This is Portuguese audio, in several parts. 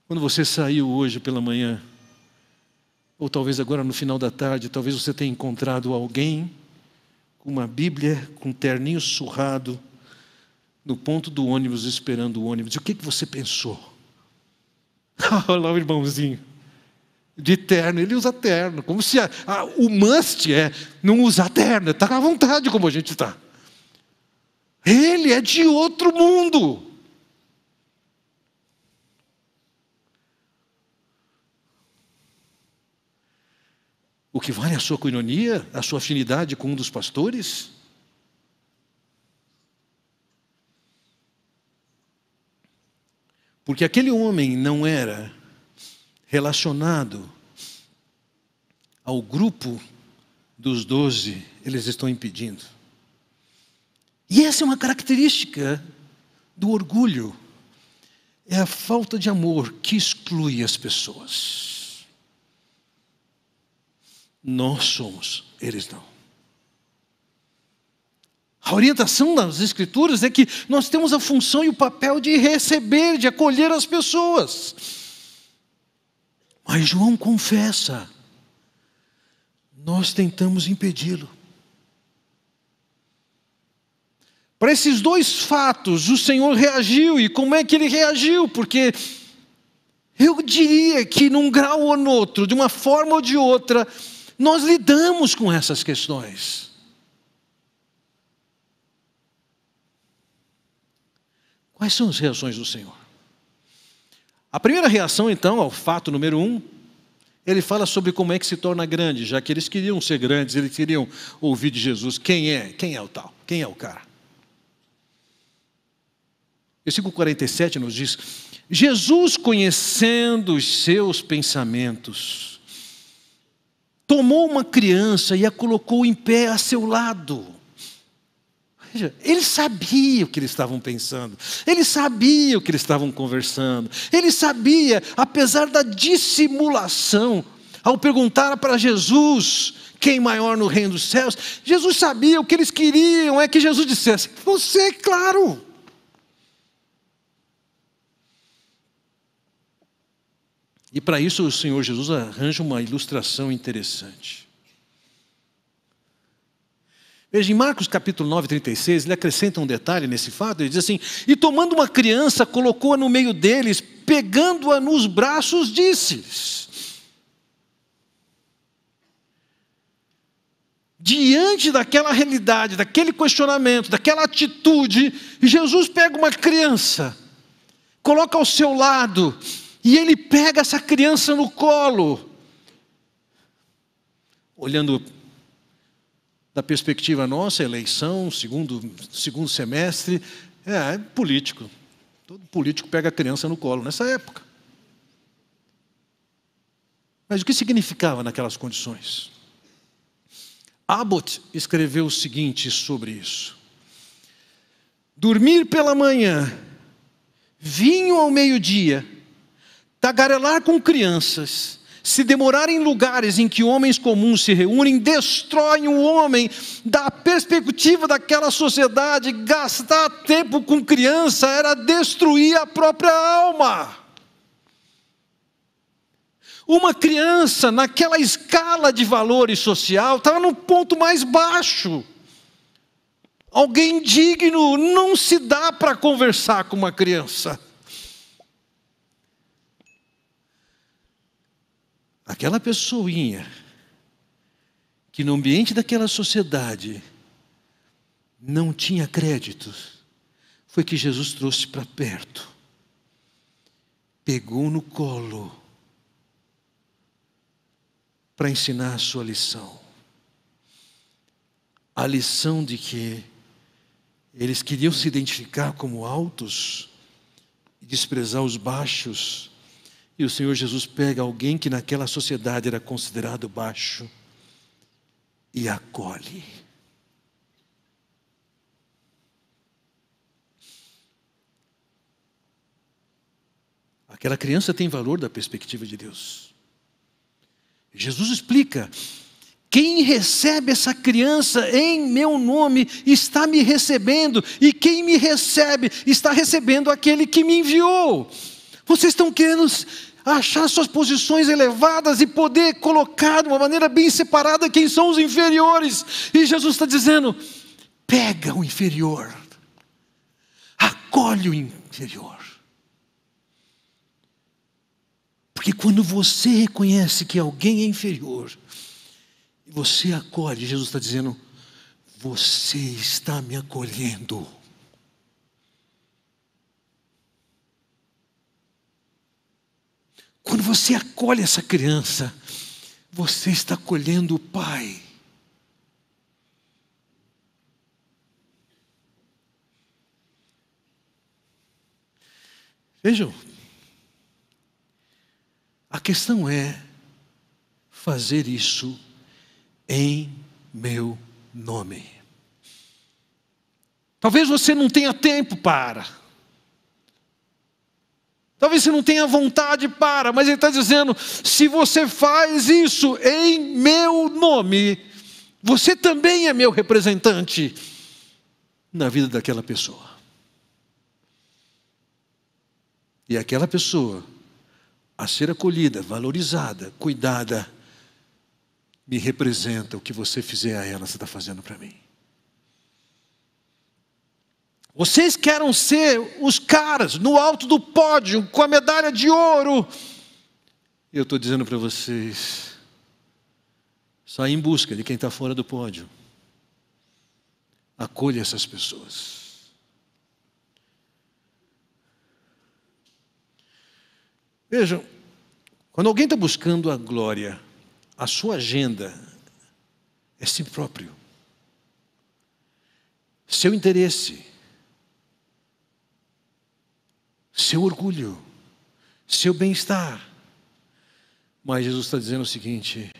Quando você saiu hoje pela manhã, ou talvez agora no final da tarde, talvez você tenha encontrado alguém com uma Bíblia, com um terninho surrado, no ponto do ônibus, esperando o ônibus. E o que você pensou? Olha lá o irmãozinho, de terno. Ele usa terno, como se o must é não usar terno, está à vontade como a gente está. Ele é de outro mundo. O que vale é a sua coinonia, a sua afinidade com um dos pastores? Porque aquele homem não era relacionado ao grupo dos 12, eles estão impedindo. E essa é uma característica do orgulho. É a falta de amor que exclui as pessoas. Nós somos, eles não. A orientação das Escrituras é que nós temos a função e o papel de receber, de acolher as pessoas. Mas João confessa, nós tentamos impedi-lo. Para esses dois fatos, o Senhor reagiu. E como é que Ele reagiu? Porque eu diria que num grau ou no outro, de uma forma ou de outra, nós lidamos com essas questões. Quais são as reações do Senhor? A primeira reação, então, ao fato número 1, Ele fala sobre como é que se torna grande, já que eles queriam ser grandes, eles queriam ouvir de Jesus. Quem é o tal? Quem é o cara? Versículo 47 nos diz: Jesus, conhecendo os seus pensamentos, tomou uma criança e a colocou em pé a seu lado. Veja, ele sabia o que eles estavam pensando, ele sabia o que eles estavam conversando, ele sabia, apesar da dissimulação, ao perguntar para Jesus quem maior no reino dos céus, Jesus sabia. O que eles queriam é que Jesus dissesse: você, claro. E para isso o Senhor Jesus arranja uma ilustração interessante. Veja, em Marcos capítulo 9, 36, ele acrescenta um detalhe nesse fato. Ele diz assim: e tomando uma criança, colocou-a no meio deles, pegando-a nos braços, disse-lhes. Diante daquela realidade, daquele questionamento, daquela atitude, Jesus pega uma criança, coloca ao seu lado, e ele pega essa criança no colo. Olhando da perspectiva nossa, eleição, segundo semestre, é político. Todo político pega a criança no colo nessa época. Mas o que significava naquelas condições? Abbott escreveu o seguinte sobre isso: dormir pela manhã, vinho ao meio-dia, tagarelar com crianças, se demorar em lugares em que homens comuns se reúnem, destroem o homem da perspectiva daquela sociedade. Gastar tempo com criança era destruir a própria alma. Uma criança, naquela escala de valores social, estava no ponto mais baixo. Alguém digno não se dá para conversar com uma criança. Aquela pessoinha que no ambiente daquela sociedade não tinha crédito, foi que Jesus trouxe para perto, pegou no colo para ensinar a sua lição. A lição de que eles queriam se identificar como altos e desprezar os baixos. E o Senhor Jesus pega alguém que naquela sociedade era considerado baixo e acolhe. Aquela criança tem valor da perspectiva de Deus. Jesus explica: quem recebe essa criança em meu nome está me recebendo, e quem me recebe está recebendo aquele que me enviou. Vocês estão querendo achar suas posições elevadas e poder colocar de uma maneira bem separada quem são os inferiores. E Jesus está dizendo: pega o inferior, acolhe o inferior. Porque quando você reconhece que alguém é inferior, e você acolhe, Jesus está dizendo: você está me acolhendo. Quando você acolhe essa criança, você está acolhendo o Pai. Vejam, a questão é fazer isso em meu nome. Talvez você não tenha tempo para. Talvez você não tenha vontade para, mas ele está dizendo: se você faz isso em meu nome, você também é meu representante na vida daquela pessoa. E aquela pessoa, a ser acolhida, valorizada, cuidada, me representa. O que você fizer a ela, você está fazendo para mim. Vocês querem ser os caras no alto do pódio, com a medalha de ouro. Eu estou dizendo para vocês: saia em busca de quem está fora do pódio. Acolha essas pessoas. Vejam, quando alguém está buscando a glória, a sua agenda é si próprio. Seu interesse, seu orgulho, seu bem-estar. Mas Jesus está dizendo o seguinte: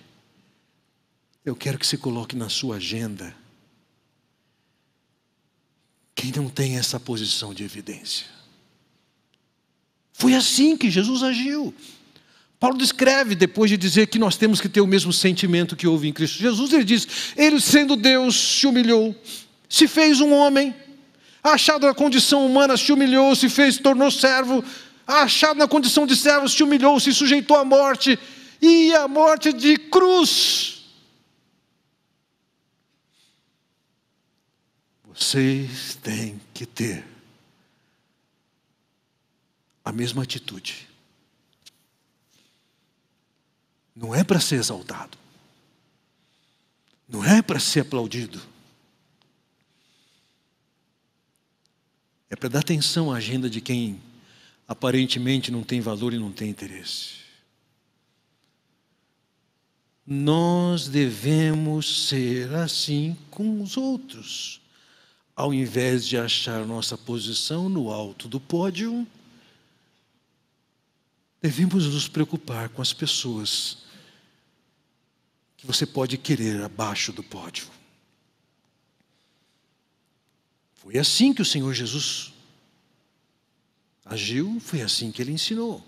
eu quero que você coloque na sua agenda quem não tem essa posição de evidência. Foi assim que Jesus agiu. Paulo descreve, depois de dizer que nós temos que ter o mesmo sentimento que houve em Cristo Jesus, ele diz: ele, sendo Deus, se humilhou, se fez um homem, achado na condição humana, se humilhou, se tornou servo, achado na condição de servo, se humilhou, se sujeitou à morte, e à morte de cruz. Vocês têm que ter a mesma atitude. Não é para ser exaltado, não é para ser aplaudido, é para dar atenção à agenda de quem aparentemente não tem valor e não tem interesse. Nós devemos ser assim com os outros. Ao invés de achar nossa posição no alto do pódio, devemos nos preocupar com as pessoas que você pode querer abaixo do pódio. Foi assim que o Senhor Jesus agiu, foi assim que Ele ensinou.